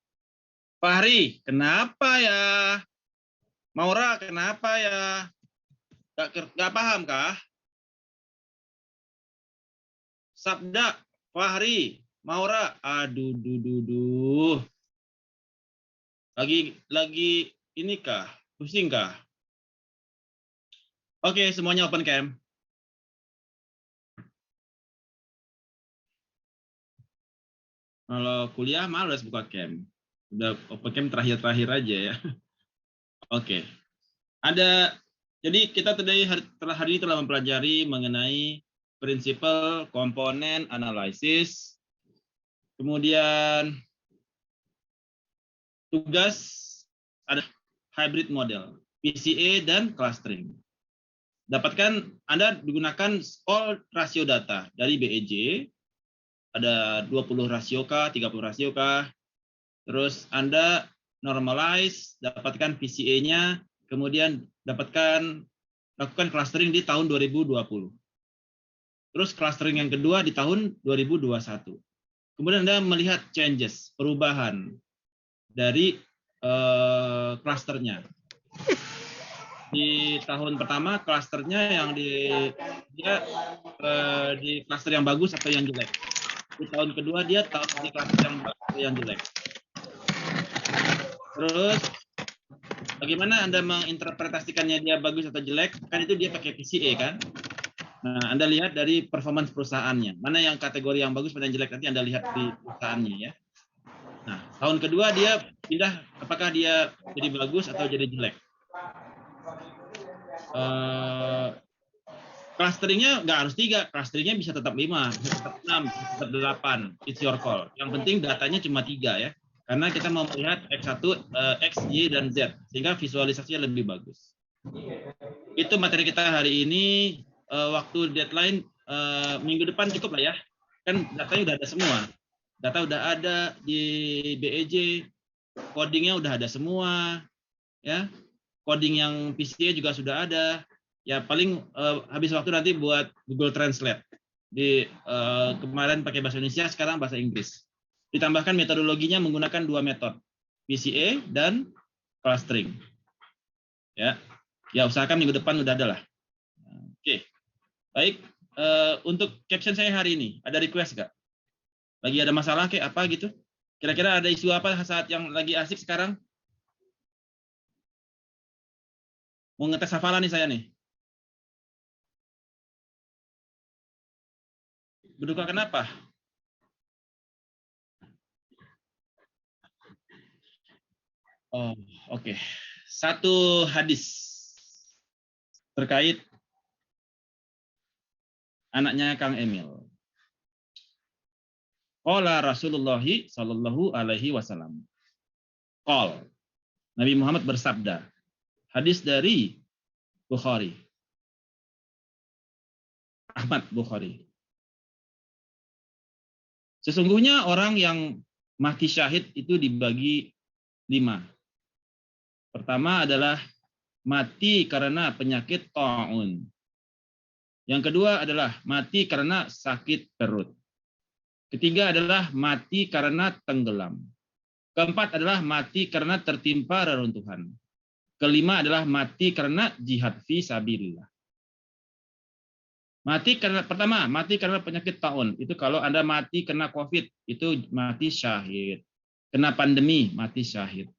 Fahri, kenapa ya? Maura, kenapa ya? Gak paham kah? Sabda, Fahri, Maura, aduh, duh. Lagi ini kah? Pusing kah? Oke, semuanya open cam. Kalau kuliah males buka cam. Udah open cam terakhir-terakhir aja ya. Oke. Jadi kita hari ini telah mempelajari mengenai prinsipal komponen analisis. Kemudian tugas ada hybrid model, PCA dan clustering. Anda gunakan all rasio data dari BEJ. Ada 20 rasio kah, 30 rasio kah. Terus Anda normalize, dapatkan PCA-nya, kemudian lakukan clustering di tahun 2020. Terus clustering yang kedua di tahun 2021. Kemudian Anda melihat changes, perubahan dari clusternya. Di tahun pertama clusternya yang di cluster yang bagus atau yang jelek. Di tahun kedua dia di cluster yang bagus atau yang jelek. Terus bagaimana Anda menginterpretasikannya dia bagus atau jelek? Kan itu dia pakai PCA kan? Nah, Anda lihat dari performance perusahaannya. Mana yang kategori yang bagus, mana yang jelek, nanti Anda lihat di perusahaannya ya. Nah, tahun kedua dia pindah, apakah dia jadi bagus atau jadi jelek. Clusteringnya nggak harus 3, clusteringnya bisa tetap 5, bisa tetap 6, bisa tetap 8. It's your call. Yang penting datanya cuma 3 ya. Karena kita mau melihat X1, X, Y, dan Z. Sehingga visualisasinya lebih bagus. Itu materi kita hari ini. Waktu deadline minggu depan cukup lah ya. Kan datanya udah ada semua. Data udah ada di BEJ. Codingnya udah ada semua. Ya. Coding yang PCA juga sudah ada. Ya paling habis waktu nanti buat Google Translate. Kemarin pakai bahasa Indonesia, sekarang bahasa Inggris. Ditambahkan metodologinya menggunakan 2 metode, PCA dan clustering. Ya usahakan minggu depan udah ada lah. Oke, baik. Untuk caption saya hari ini, ada request nggak? Lagi ada masalah kayak apa gitu? Kira-kira ada isu apa saat yang lagi asik sekarang? Mau ngetes hafalan nih saya nih. Berduka kenapa? Oh, oke. Satu hadis terkait anaknya Kang Emil. Qala Rasulullah sallallahu alaihi wasallam. Qal. Nabi Muhammad bersabda. Hadis dari Bukhari. Ahmad Bukhari. Sesungguhnya orang yang mati syahid itu dibagi 5. Pertama adalah mati karena penyakit ta'un. Yang kedua adalah mati karena sakit perut. Ketiga adalah mati karena tenggelam. Keempat adalah mati karena tertimpa reruntuhan. Kelima adalah mati karena jihad fi sabilillah. Pertama, mati karena penyakit ta'un. Itu kalau Anda mati karena COVID, itu mati syahid. Kena pandemi, mati syahid.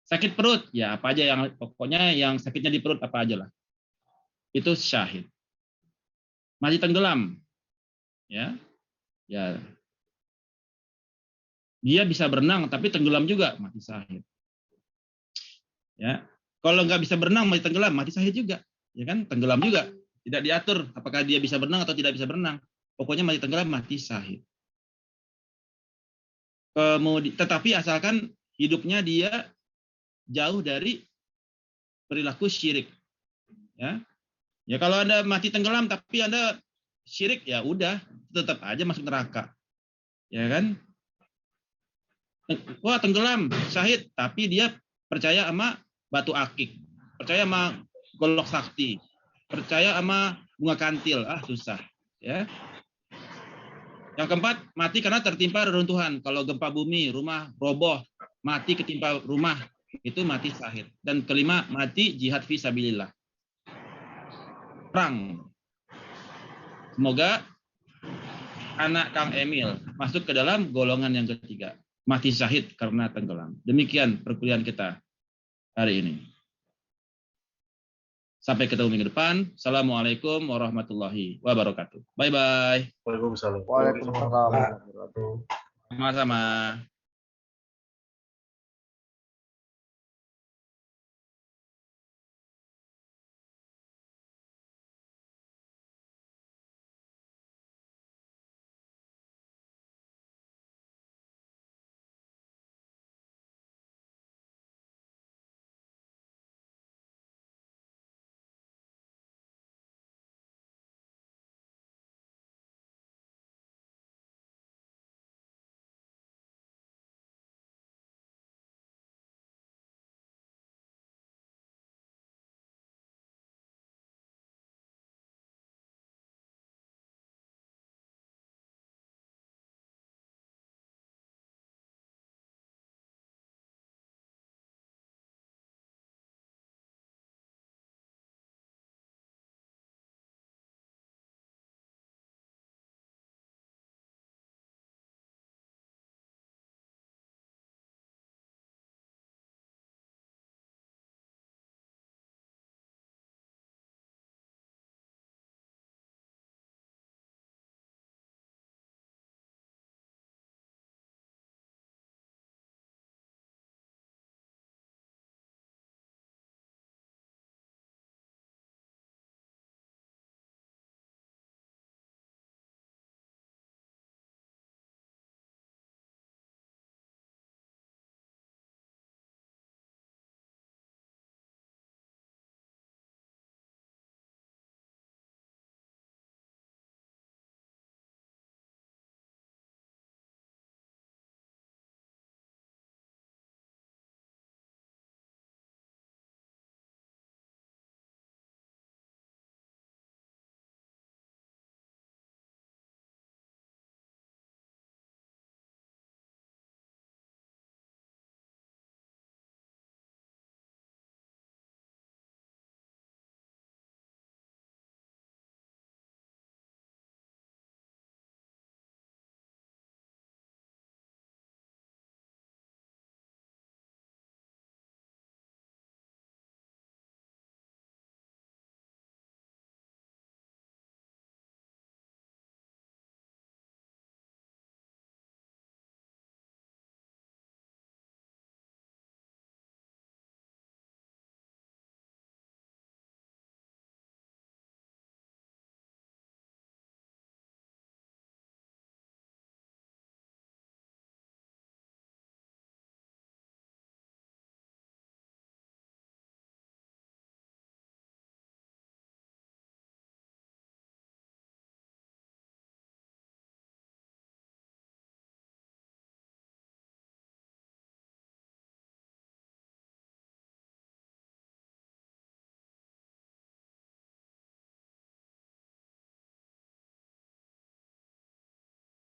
Sakit perut, ya apa aja yang pokoknya yang sakitnya di perut apa aja lah. Itu syahid. Mati tenggelam. Ya. Dia bisa berenang tapi tenggelam juga, mati syahid. Ya. Kalau nggak bisa berenang, mati tenggelam, mati syahid juga. Ya kan? Tenggelam juga. Tidak diatur apakah dia bisa berenang atau tidak bisa berenang. Pokoknya mati tenggelam, mati syahid. Tetapi asalkan hidupnya dia jauh dari perilaku syirik. Ya. Ya kalau Anda mati tenggelam tapi Anda syirik, ya udah, tetap aja masuk neraka. Ya kan? Wah, tenggelam, syahid, tapi dia percaya sama batu akik, percaya sama golok sakti, percaya sama bunga kantil, susah. Ya. Yang keempat, mati karena tertimpa reruntuhan. Kalau gempa bumi, rumah roboh, mati ketimpa rumah, itu mati syahid. Dan kelima, mati jihad fi sabilillah. Perang. Semoga anak Kang Emil masuk ke dalam golongan yang ketiga. Mati syahid karena tenggelam. Demikian perkuliahan kita hari ini. Sampai ketemu minggu depan. Assalamualaikum warahmatullahi wabarakatuh. Bye-bye. Waalaikumsalam. Waalaikumsalam. Sama-sama.